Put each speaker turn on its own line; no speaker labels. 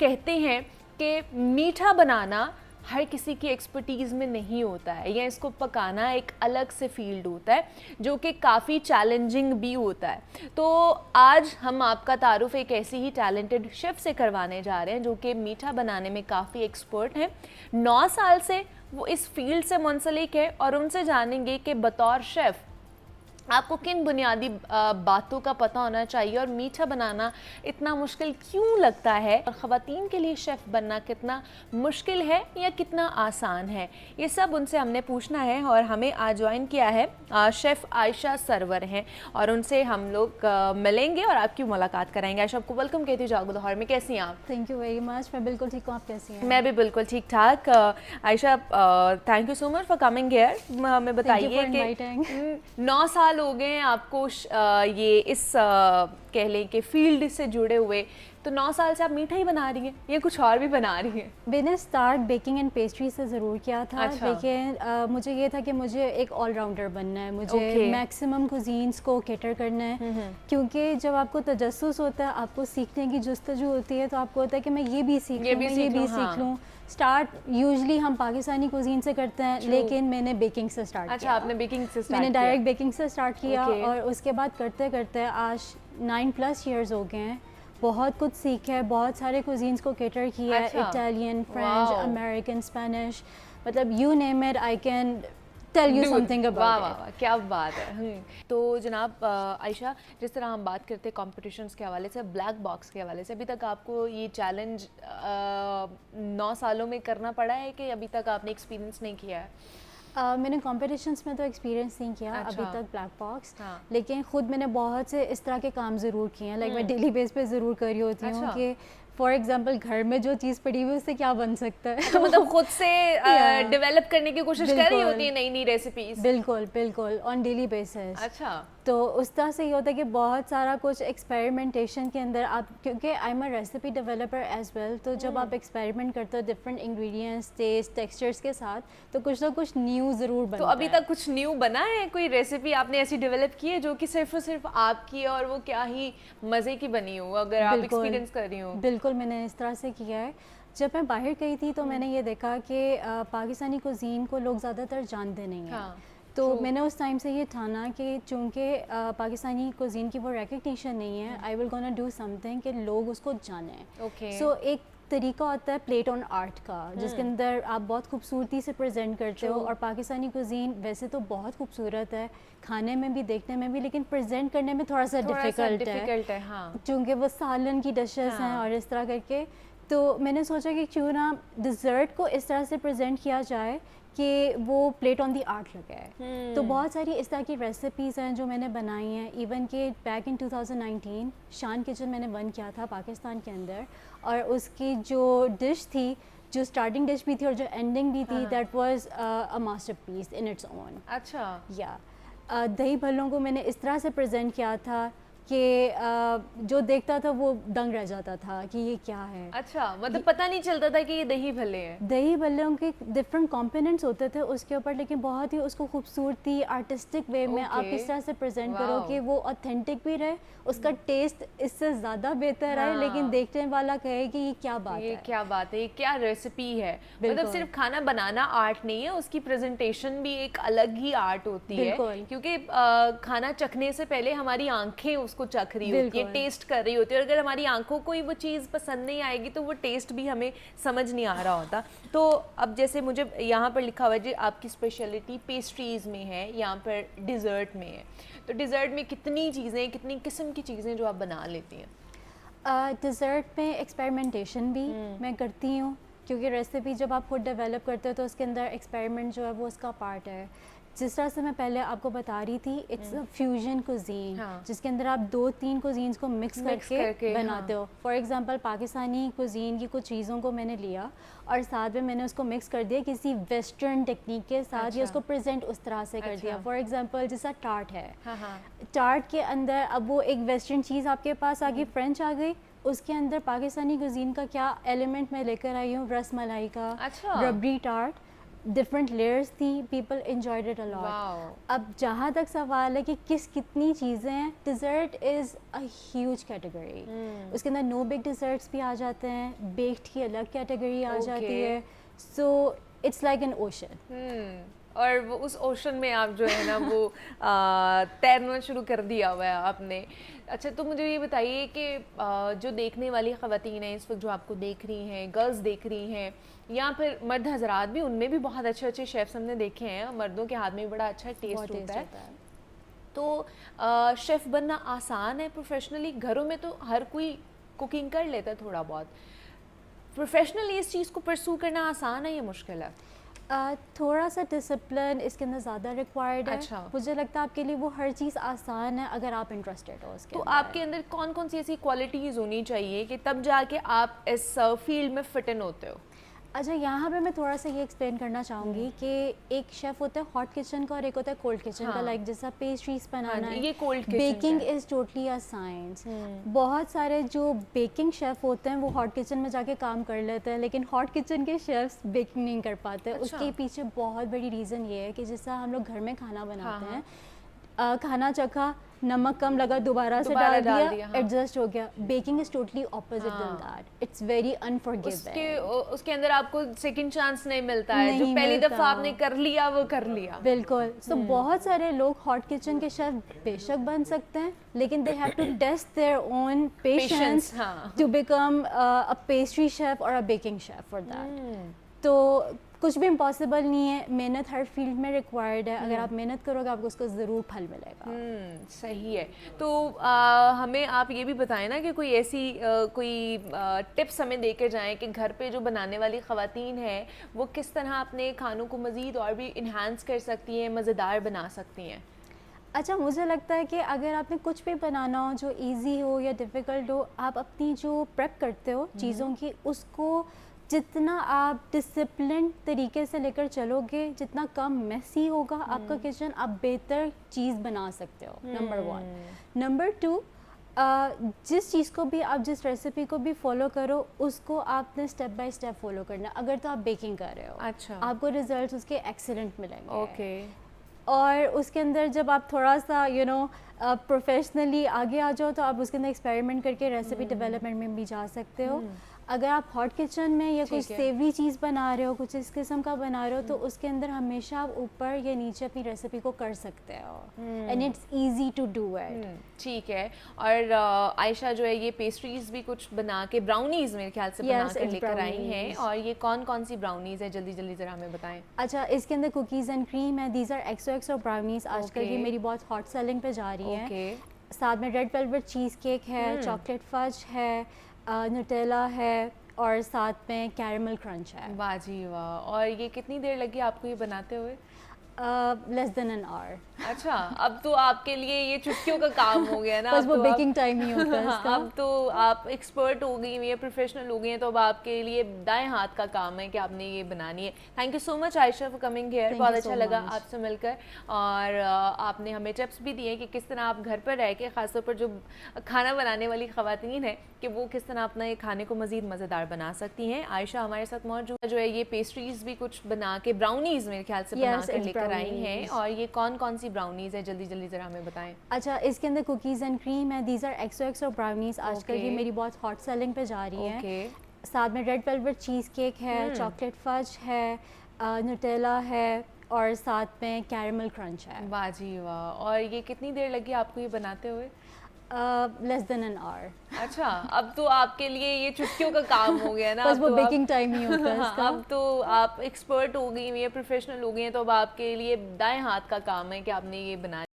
कहते हैं कि मीठा बनाना हर किसी की एक्सपर्टीज़ में नहीं होता है, या इसको पकाना एक अलग से फील्ड होता है जो कि काफ़ी चैलेंजिंग भी होता है। तो आज हम आपका तारुफ एक ऐसी ही टैलेंटेड शेफ़ से करवाने जा रहे हैं जो कि मीठा बनाने में काफ़ी एक्सपर्ट हैं। 9 साल से वो इस फील्ड से मुंसलिक है और उनसे जानेंगे कि बतौर शेफ़ आपको किन बुनियादी बातों का पता होना चाहिए और मीठा बनाना इतना मुश्किल क्यों लगता है, और ख़वातीन के लिए शेफ़ बनना कितना मुश्किल है या कितना आसान है, ये सब उनसे हमने पूछना है। और हमें आज ज्वाइन किया है शेफ़ आयशा सरवर हैं और उनसे हम लोग मिलेंगे और आपकी मुलाकात कराएंगे। आयशा, आपको वेलकम कहती हूँ जागो लाहौर में। कैसी हैं आप?
थैंक यू वेरी मच, मैं बिल्कुल ठीक हूँ, आप कैसी हैं?
मैं भी बिल्कुल ठीक ठाक। Ayesha, thank you so much for coming here. हमें बताइए कि 9 साल हो गए हैं आपको ये इस कह लें कि फील्ड से जुड़े हुए, तो 9 साल से आप मीठा ही बना रही हैं या कुछ और भी बना रही हैं?
मैंने स्टार्ट बेकिंग एंड पेस्ट्री से ज़रूर किया था।
अच्छा।
लेकिन मुझे ये था कि मुझे एक ऑलराउंडर बनना है, मुझे मैक्सिमम कुजीन्स को कैटर करना है। क्योंकि जब आपको तजस्सुस होता है, आपको सीखने की जुस्तजू होती है, तो आपको होता है कि मैं ये भी सीख लूँ। स्टार्ट यूजली हम पाकिस्तानी कुजीन से करते हैं, लेकिन मैंने बेकिंग से स्टार्ट किया।
अच्छा, आपने बेकिंग से स्टार्ट
मैंने डायरेक्ट बेकिंग से स्टार्ट किया और उसके बाद करते करते आज 9+ ईयर्स हो गए हैं। बहुत कुछ सीखा है, बहुत सारे कुजीन्स को कैटर किया है। इटालियन, फ्रेंच, अमेरिकन, स्पेनिश, मतलब you name it, I can tell you something about it.
क्या बात है। तो जनाब आयशा, जिस तरह हम बात करते हैं कॉम्पिटिशन्स के हवाले से, ब्लैक बॉक्स के हवाले से, अभी तक आपको ये चैलेंज 9 सालों में करना पड़ा है कि अभी तक आपने एक्सपीरियंस नहीं किया है?
मैंने कॉम्पिटिशन्स में तो एक्सपीरियंस नहीं किया अभी तक ब्लैक बॉक्स।
हाँ।
लेकिन ख़ुद मैंने बहुत से इस तरह के काम ज़रूर किए हैं। लाइक मैं डेली बेस पे ज़रूर कर रही होती हूँ कि फॉर एग्जाम्पल घर में जो चीज़ पड़ी हुई उससे क्या बन सकता है।
तो मतलब खुद से डेवलप करने की कोशिश कर रही होती है नई नई रेसिपीज?
बिल्कुल बिल्कुल, ऑन डेली बेसिस।
अच्छा।
तो उस तरह से ये होता है कि बहुत सारा कुछ एक्सपेरिमेंटेशन के अंदर आप, क्योंकि I am a recipe developer as well, तो जब आप एक्सपेरिमेंट करते हो डिफरेंट इंग्रेडिएंट्स, टेस्ट, टेक्सचर्स के साथ, तो कुछ ना कुछ न्यू ज़रूर बनता है।
तो अभी तक कुछ न्यू बना है? कोई रेसिपी आपने ऐसी डेवलप की है जो कि सिर्फ और सिर्फ आपकी और वो क्या ही मज़े की बनी हो, अगर आप एक्सपीरियंस कर रही हो?
बिल्कुल, मैंने इस तरह से किया है। जब मैं बाहर गई थी तो मैंने ये देखा कि पाकिस्तानी कुजीन को लोग ज़्यादातर जानते नहीं हैं। हाँ। तो मैंने उस टाइम से ये ठाना कि चूँकि पाकिस्तानी कुजीन की वो रिकग्निशन नहीं है, I will gonna do something कि लोग उसको जानें। सो एक तरीका होता है प्लेट ऑन आर्ट का, जिसके अंदर आप बहुत खूबसूरती से प्रेजेंट करते हो। और पाकिस्तानी कुजीन वैसे तो बहुत खूबसूरत है, खाने में भी, देखने में भी, लेकिन प्रेजेंट करने में थोड़ा सा डिफ़िकल्ट है। हाँ। चूँकि वो सालन की डिशेस हैं और इस तरह करके, तो मैंने सोचा कि क्यों ना डिज़र्ट को इस तरह से प्रेजेंट किया जाए कि वो प्लेट ऑन दी आर्ट लगे। तो बहुत सारी इस तरह की रेसिपीज़ हैं जो मैंने बनाई हैं। इवन कि बैक इन 2019 शान किचन मैंने बन किया था पाकिस्तान के अंदर, और उसकी जो डिश थी, जो स्टार्टिंग डिश भी थी और जो एंडिंग भी थी, that was a masterpiece in its own.
अच्छा।
या दही भल्लों को मैंने इस तरह से प्रेजेंट किया था कि जो देखता था वो दंग रह जाता था कि ये क्या है।
अच्छा, मतलब पता नहीं चलता था कि ये दही भल्ले हैं।
दही भल्लों के डिफरेंट कंपोनेंट्स होते थे उसके ऊपर, लेकिन बहुत ही उसको खूबसूरती आर्टिस्टिक वे में आप इस तरह से प्रेजेंट करो कि वो ऑथेंटिक भी रहे, उसका टेस्ट इससे ज़्यादा बेहतर आए, लेकिन देखने वाला कहे कि ये क्या बात है,
ये क्या बात है, ये क्या रेसिपी है। मतलब सिर्फ खाना बनाना आर्ट नहीं है, उसकी प्रेजेंटेशन भी एक अलग ही आर्ट होती है, क्योंकि खाना चखने से पहले हमारी आंखें उसको चख रही होती है, टेस्ट कर रही होती है, और अगर हमारी आंखों को ही वो चीज़ पसंद नहीं आएगी तो वो टेस्ट भी हमें समझ नहीं आ रहा होता। तो अब जैसे मुझे यहाँ पर लिखा हुआ है जी आपकी स्पेशलिटी पेस्ट्रीज़ में है, यहाँ पर डिज़र्ट में है, तो डिज़र्ट में कितनी चीज़ें, कितनी किस्म की चीज़ें जो आप बना लेती हैं?
डिज़र्ट में एक्सपेरिमेंटेशन भी मैं करती हूँ, क्योंकि रेसिपी जब आप खुद डेवलप करते हो तो उसके अंदर एक्सपेरिमेंट जो है वो उसका पार्ट है। जिस तरह से मैं पहले आपको बता रही थी, इट्स अ फ्यूजन कुजीन, जिसके अंदर आप 2-3 कुजीन्स को मिक्स करके बनाते हो। फॉर एग्जांपल पाकिस्तानी कुजीन की कुछ चीज़ों को मैंने लिया और साथ में मैंने उसको मिक्स कर दिया किसी वेस्टर्न टेक्निक के साथ, या उसको प्रेजेंट उस तरह से कर दिया। फॉर एग्जांपल जैसा टार्ट है, टार्ट के अंदर अब वो एक वेस्टर्न चीज़ आपके पास आ गई, फ्रेंच आ गई, उसके अंदर पाकिस्तानी कुजीन का क्या एलिमेंट मैं लेकर आई हूँ, रस मलाई का रबड़ी टार्ट, डिफरेंट लेयर्स थी, people enjoyed it a lot. अब जहाँ तक सवाल है कि कितनी चीज़ें हैं, dessert is a huge category. उसके अंदर नो बेक डिज़र्ट्स भी आ जाते हैं, बेक्ड की अलग कैटेगरी आ जाती है। So it's like an ocean.
और वो उस ओशन में आप जो है ना वो तैरना शुरू कर दिया हुआ है आपने। अच्छा, तो मुझे ये बताइए कि जो देखने वाली ख़वातीन हैं इस वक्त, जो आपको देख रही हैं, गर्ल्स देख रही हैं, या फिर मर्द हजरात भी, उनमें भी बहुत अच्छे अच्छे शेफ़्स हमने देखे हैं, मर्दों के हाथ में भी बड़ा अच्छा टेस्ट होता है। तो शेफ़ बनना आसान है प्रोफेशनली? घरों में तो हर कोई कुकिंग कर लेता है थोड़ा बहुत, प्रोफेशनली इस चीज़ को परसू करना आसान है या मुश्किल है?
थोड़ा सा डिसिप्लिन इसके अंदर ज़्यादा रिक्वायर्ड है।
अच्छा।
मुझे लगता है आपके लिए वो हर चीज़ आसान है अगर आप इंटरेस्टेड हो उसके
तो
अंदर।
आपके अंदर कौन कौन सी ऐसी क्वालिटीज़ होनी चाहिए कि तब जाके आप इस फील्ड में फिट इन होते हो?
अच्छा, यहाँ पे मैं थोड़ा सा ये एक्सप्लेन करना चाहूँगी कि एक शेफ़ होता है हॉट किचन का और एक होता है कोल्ड किचन का। लाइक जैसा पेस्ट्रीज बनाना है,
ये cold kitchen
baking is totally a science. बहुत सारे जो बेकिंग शेफ़ होते हैं वो हॉट किचन में जाके काम कर लेते हैं, लेकिन हॉट किचन के शेफ्स बेकिंग नहीं कर पाते।
अच्छा।
उसके पीछे बहुत बड़ी रीज़न ये है कि जैसा हम लोग घर में खाना बनाते हैं, खाना चखा, नमक कम लगा, दोबारा से डाल दिया, एडजस्ट हो गया। Baking is totally opposite than that. It's very unforgiving.
उसके अंदर आपको सेकंड चांस नहीं मिलता है, जो पहली दफा आपने कर लिया वो कर लिया।
बिल्कुल। सो बहुत सारे लोग हॉट किचन के शेफ बेशक बन सकते हैं, लेकिन they have to test their own patience to become a pastry chef और a baking chef for that. तो कुछ भी इम्पॉसिबल नहीं है, मेहनत हर फील्ड में रिक्वायर्ड है। अगर आप मेहनत करोगे आपको उसका ज़रूर फल मिलेगा।
सही है। तो हमें आप ये भी बताएं ना कि कोई ऐसी कोई टिप्स हमें दे के जाएँ कि घर पे जो बनाने वाली ख़वातीन हैं वो किस तरह अपने खानों को मज़ीद और भी इन्हांस कर सकती हैं, मज़ेदार बना सकती हैं।
अच्छा, मुझे लगता है कि अगर आपने कुछ भी बनाना हो जो इजी हो या डिफ़िकल्ट हो, आप अपनी जो प्रेप करते हो चीज़ों की, उसको जितना आप डिसिप्लिन तरीके से लेकर चलोगे, जितना कम मेसी होगा आपका किचन, आप बेहतर चीज़ बना सकते हो। नंबर 1। नंबर 2, जिस चीज़ को भी आप, जिस रेसिपी को भी फॉलो करो, उसको आपने स्टेप बाय स्टेप फॉलो करना। अगर तो आप बेकिंग कर रहे हो,
अच्छा,
आपको रिजल्ट उसके एक्सीलेंट मिलेंगे।
ओके।
और उसके अंदर जब आप थोड़ा सा प्रोफेशनली आगे आ जाओ, तो आप उसके अंदर एक्सपेरिमेंट करके रेसिपी डेवलपमेंट में भी जा सकते हो। अगर आप हॉट किचन में या कुछ सेवरी चीज़ बना रहे हो, कुछ इस किस्म का बना रहे हो, तो उसके अंदर हमेशा आप ऊपर या नीचे अपनी रेसिपी को कर सकते हो, and it's easy to do it.
ठीक है। और आयशा जो है ये पेस्ट्रीज भी कुछ बना के, ब्राउनीज मेरे ख्याल से बना कर लेकर आई हैं, और ये कौन कौन सी ब्राउनीज है, जल्दी जल्दी ज़रा हमें बताएं।
अच्छा, इसके अंदर कुकीज़ एंड क्रीम है। दीज आर एक्सो ब्राउनीज, आजकल ये मेरी बहुत हॉट सेलिंग पे जा रही है। साथ में रेड वेलवेट चीज़ केक है, चॉकलेट फज है, न्यूटेला है, और साथ में कैरमल क्रंच है।
वाह जी वाह। और ये कितनी देर लगी आपको ये बनाते हुए?
Less than an hour.
अच्छा, अब तो आपके लिए ये चुटकियों का काम हो गया ना।
बस वो बेकिंग टाइम ही होता है इसका।
अब तो आप एक्सपर्ट हो गई हैं, प्रोफेशनल हो गई हैं, तो अब आपके लिए दाएं हाथ का काम है कि आपने ये बनानी है। Thank you so much Ayesha for coming here. बहुत अच्छा लगा आपसे मिलकर, और आपने हमें टिप्स भी दिए कि किस तरह आप घर पर रह के, ख़ासतौर पर जो खाना बनाने वाली ख़वातीन है, कि वो किस तरह अपना ये खाने को मज़ीद मज़ेदार बना सकती हैं। आयशा हमारे साथ मौजूद जो है, ये पेस्ट्रीज़ भी कुछ बना के, ब्राउनीज़ मेरे ख्याल से बना कर लेकर आई हैं। और ये कौन कौन सी ब्राउनीज़ है, जल्दी जल्दी ज़रा हमें बताएं।
अच्छा, इसके अंदर कुकीज़ एंड क्रीम है। दीज आर एक्सो ब्राउनीज़, आजकल ये मेरी बहुत हॉट सेलिंग पे जा रही है। साथ में रेड वेलवेट चीज़ केक है, चॉकलेट फज है, न्यूटेला है, और साथ में कैरमल क्रंच है।
वाह जी वाह। और ये कितनी देर लगी आपको ये बनाते हुए?
Less than an hour.
अच्छा, अब तो आपके लिए ये चुटकियों का काम हो गया ना।
बस वो बेकिंग टाइम ही होता है इसका।
अब तो आप एक्सपर्ट हो गई हैं, प्रोफेशनल हो गई हैं, तो अब आपके लिए दाएं हाथ का काम है कि आपने ये बना